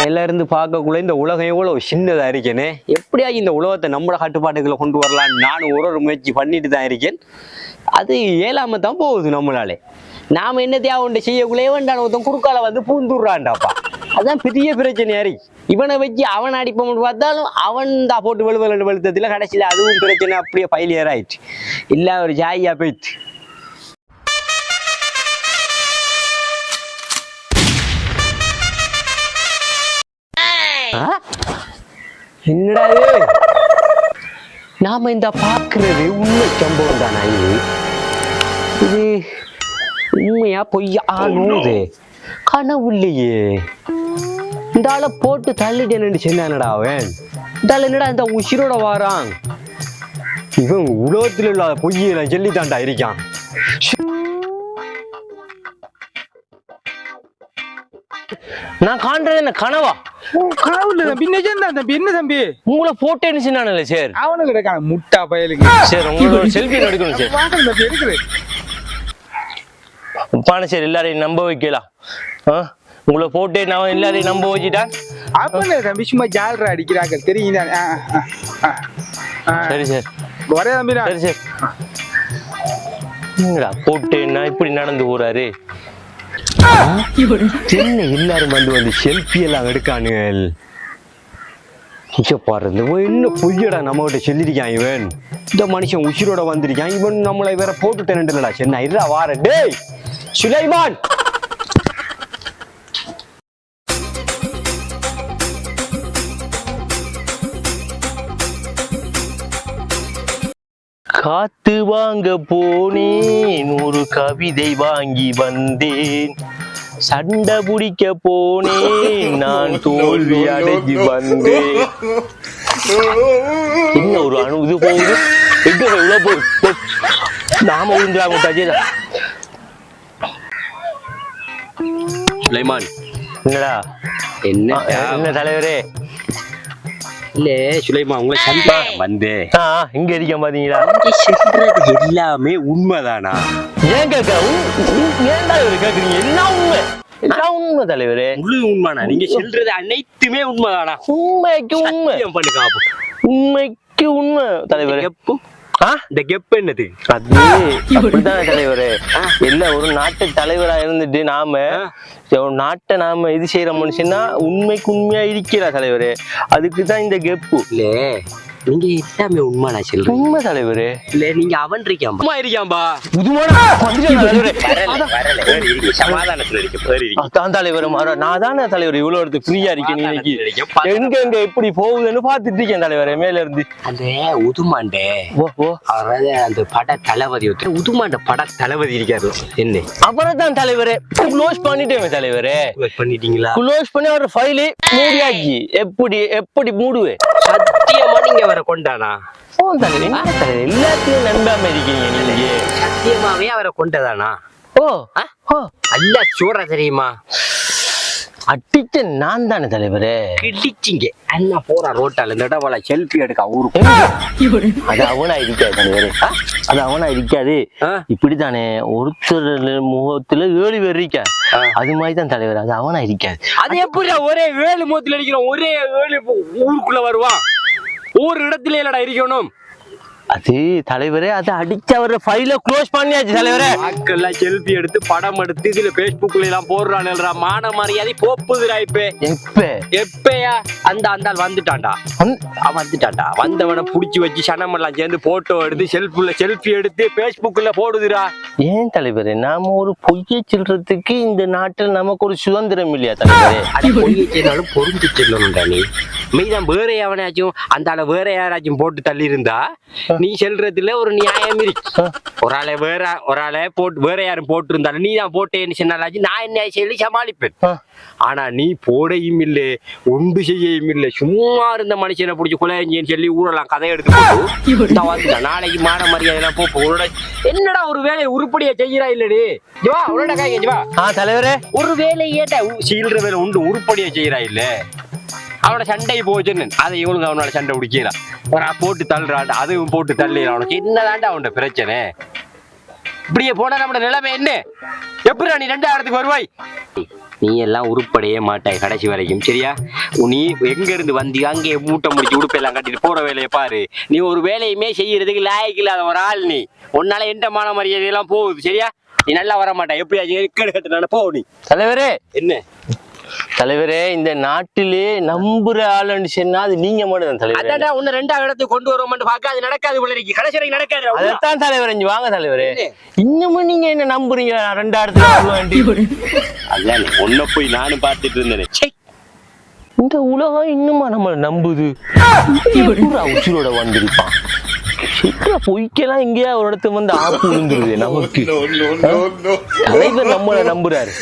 மேல இருந்து பார்க்கக்குள்ள இந்த உலகம் எவ்வளவு சின்னதா இருக்கேனே. எப்படியா இந்த உலகத்தை நம்மளோட கட்டுப்பாட்டுகளை கொண்டு வரலாம் நானும் ஒரு முயற்சி பண்ணிட்டு தான் இருக்கேன். அது இயலாம தான் போகுது நம்மளாலே. நாம என்னத்தையா ஒன்று செய்யக்குள்ளே வேண்டாம் ஒருத்தன் குறுக்கால வந்து பூந்துடுறான்டாப்பா. அதான் பெரிய பிரச்சனையா இருக்கு. இவனை வச்சு அவன் அடிப்போம்னு பார்த்தாலும் அவன் தான் போட்டு வெளுவல் வெளுத்ததுல கடைசியில் அதுவும் பிரச்சனை அப்படியே ஃபைலியர் ஆயிடுச்சு. இல்ல ஒரு ஜாயியா போயிடுச்சு. என்னடா நாம இந்த பாக்குறது உண்மை சம்பவம் தானா? இது உண்மையா பொய்யா நூது கனவு இல்லையே. இந்த ஆளை போட்டு தள்ளிட்டேன்னு சொன்னானடா அவன். இந்த ஆள் என்னடா இந்த உசிரோட வாரான். இவன் உலகத்துல இல்லாத பொய்யெல்லாம் சொல்லித்தான்டா இருக்கான். நான் காண்றது என்ன கனவா? கனவு இல்ல தம்பி, நிஜம்தான் தம்பி. என்ன தம்பி உங்களை போட்டேன்னு சொன்னானே சார். அவனுக்கு இருக்கான முட்டா பயலுக்கு. சார் உங்களோட செல்ஃபி எடுக்கணும் சார். வாங்க தம்பி எடுக்கிறேன். பான சார் எல்லாரையும் நம்ப வைக்கலாம். உங்களை போட்டே நான் எல்லாரையும் நம்ப வச்சுட்டான். அப்ப தம்பி சும்மா ஜாலரா அடிக்கிறாங்க தெரியுதா? சரி சார் வரே தம்பி. சரி சார். போட்டேன்னா இப்படி நடந்து போறாரு. என்ன எல்லாரும் வந்து செல்ஃபி எல்லாம் எடுக்கானுகள். பாரு என்ன பொய்யடா நம்ம கிட்ட சொல்லிருக்கான் இவன். இந்த மனுஷன் உசிரோட வந்திருக்கான். இவன் நம்மளை வேற போட்டுட்டேன்டா. சென்னை இல்ல வார டேய் சுலைமான். காத்து வாங்க போனேன் ஒரு கவிதை வாங்கி வந்தேன். சண்டை பிடிக்க போனேன் நான் தோல்வி அடைஞ்சு வந்தேன். என்ன ஒரு அணு இது போகுது. எங்க போகுது நாம விழுந்துடாமட்டாச்சு. சுலைமான் என்னடா? என்ன தலைவரே? இல்ல சுலைமா உங்களை சந்தா வந்து இங்க இருக்க பாத்தீங்களா? எல்லாமே உண்மைதானா? ஏன் கேட்க ஏன்டா கேக்குறீங்க? எல்லாம் உண்மை, எல்லாம் உண்மை தலைவரே. முழு உண்மைனா? நீங்க சொல்றது அனைத்துமே உண்மைதானா? உண்மைக்கு உண்மை பண்ணுங்க. உண்மைக்கு உண்மை தலைவரே. இந்த கெப் என்னது? அது அப்படிதான் தலைவரே. இல்ல ஒரு நாட்டு தலைவரா இருந்துட்டு நாம நாட்டை நாம இது செய்யற மனுஷன்னா உண்மைக்கு உண்மையா இருக்கிறா தலைவரே. அதுக்குதான் இந்த கெப்பு. இல்ல நீங்க எல்லாமே உண்மைனா சொல்றீங்க. உண்மை தலைவரே. இல்ல நீங்க அவன் இருக்காம்பா அம்மா இருக்காம்பா சமாதானத்துல இருக்க தலைவர் மாற. நான் தானே தலைவர் இவ்வளவு இடத்து ஃப்ரீயா இருக்கேன். இன்னைக்கு எங்க எங்க எப்படி போகுதுன்னு பாத்துட்டு இருக்கேன் தலைவரே மேல இருந்து. அந்த உதுமாண்டே அந்த பட தளபதி உதுமாண்ட பட தளபதி இருக்காரு. என்ன அவரைதான் தலைவரே க்ளோஸ் பண்ணிட்டேன் தலைவரே. பண்ணிட்டீங்களா? க்ளோஸ் பண்ணி அவர் ஃபைல் மூடியாச்சு. எப்படி எப்படி மூடுவேன்? சத்தியமா நீங்க வர கொண்டானா? எல்லாத்தையும் நம்பாம இருக்கீங்க நீங்க. சத்தியமாவே அவரை கொண்டதானா? அல்ல சூற தெரியுமா? அடிச்ச நான் தானே தலைவரே. கிடிச்சிங்க அண்ணா போற ரோட்டால இந்த இடவள செல்ஃபி எடுக்க ஊருக்கு. அது அவனா இருக்காது தலைவரே. அது அவனா இருக்காது. இப்படித்தானே ஒருத்தர் முகத்துல 7 பேர் இருக்க. அது மாதிரிதான் தலைவர். அது அவனா இருக்காது. அது எப்படி ஒரே 7 முகத்துல அடிக்கிறோம்? ஒரே 7 ஊருக்குள்ள வருவான். ஒரு இடத்துல இல்லடா இருக்கணும். அது தலைவரே அது அடிச்சவர ஃபைல க்ளோஸ் பண்ணியாச்சு தலைவரே. ஆக்கெல்லாம் செல்ஃபி எடுத்து படம் எடுத்து இதுல பேஸ்புக்ல எல்லாம் போடுறானேடா. மான மரியாதை போப்புதுடா. எப்பயா அந்த ஆள் வந்துட்டான்டா. வந்துட்டான்டா. வந்தவனை புடிச்சு வச்சு சனமெல்லாம் சேர்ந்து போட்டோ எடுத்து செல்ஃபி எடுத்து பேஸ்புக்ல போடுதுடா. ஏன் தலைவரே நாம ஒரு பொய்யை சொல்றதுக்கு இந்த நாட்டில் நமக்கு ஒரு சுதந்திரம் இல்லையா தலைவரே? பொய்யை சொன்னாலும் பொருந்தி சொல்லணும்டா. நீ மீதான் வேற எவனாச்சும் அந்த ஆளை வேற யாராச்சும் போட்டு தள்ளி இருந்தா நீ சொல்றதுல ஒரு நியாயம் இருக்கு. ஒரு ஆளை போட்டு வேற யாரும் போட்டு இருந்தாலும் நீ தான் போட்டேன்னு சொன்னாலாச்சு நான் என்ன சொல்லி சமாளிப்பேன். ஆனா நீ போடையும் இல்லை ஒன்று செய்யவும் இல்லை. சும்மா இருந்த மனுஷனை பிடிச்சி கொலையஞ்சின்னு சொல்லி ஊரெல்லாம் கதை எடுத்து வந்துட்டான். நாளைக்கு மான மரியாதை எல்லாம் போட என்னடா ஒரு வேலையை உருப்படியா செய்யறா இல்லடி? ஜவா உன்னோட காய்க ஜவா. தலைவரே ஒரு வேலை ஏட்டா சீல்ற வேலை உண்டு உருப்படியா செய்யறா இல்ல. அவனோட சண்டை போச்சுன்னு அதை இவனுக்கு அவனோட சண்டை பிடிக்கலாம். போட்டு தள்ளுறான். அதுவும் போட்டு தள்ளிடுறான். அவனுக்கு என்னதாண்டா அவனோட பிரச்சனை? இப்படியே போனா நம்மளோட நிலைமை என்ன? எப்படி நீ 2 இடத்துக்கு வருவாய்? நீ எல்லாம் உருப்படையே மாட்டாய் கடைசி வரைக்கும் சரியா? நீ எங்க இருந்து வந்து அங்கே மூட்டை முடிச்சு உடுப்பெல்லாம் கட்டிட்டு போற வேலையை பாரு. நீ ஒரு வேலையுமே செய்யறதுக்கு லாயக்கு இல்லாத ஒரு ஆள் நீ. உன்னால எந்த மான மரியாதை எல்லாம் போகுது சரியா? நீ நல்லா வர மாட்டா. எப்படியாச்சும் போ நீ. தலைவரே என்ன தலைவரே, இந்த நாட்டிலே நம்புற ஆளுன்னு சொன்னா அது நீங்க மட்டும் தான் தலைவர். அதான் உன்னை 2ஆம் இடத்துக்கு கொண்டு வருவோம்னு பார்க்க அது நடக்காது போல இருக்கு. கடைசி வரைக்கும் நடக்காது. அதைத்தான் தலைவர் இங்க வாங்க தலைவரே. இன்னமும் நீங்க என்ன நம்புறீங்க? 2ஆம் இடத்துக்கு வருவேன். அதான் உன்னை போய் நானும் பார்த்துட்டு இருந்தேன். இந்த உலகம் இன்னுமா நம்மளை நம்புது? உச்சிரோட வந்திருப்பான். பொய்க்கெல்லாம் எங்கேயா ஒரு இடத்துல வந்து ஆப்பு விழுந்துருது நமக்கு. தலைவர் நம்மளை நம்புறாரு.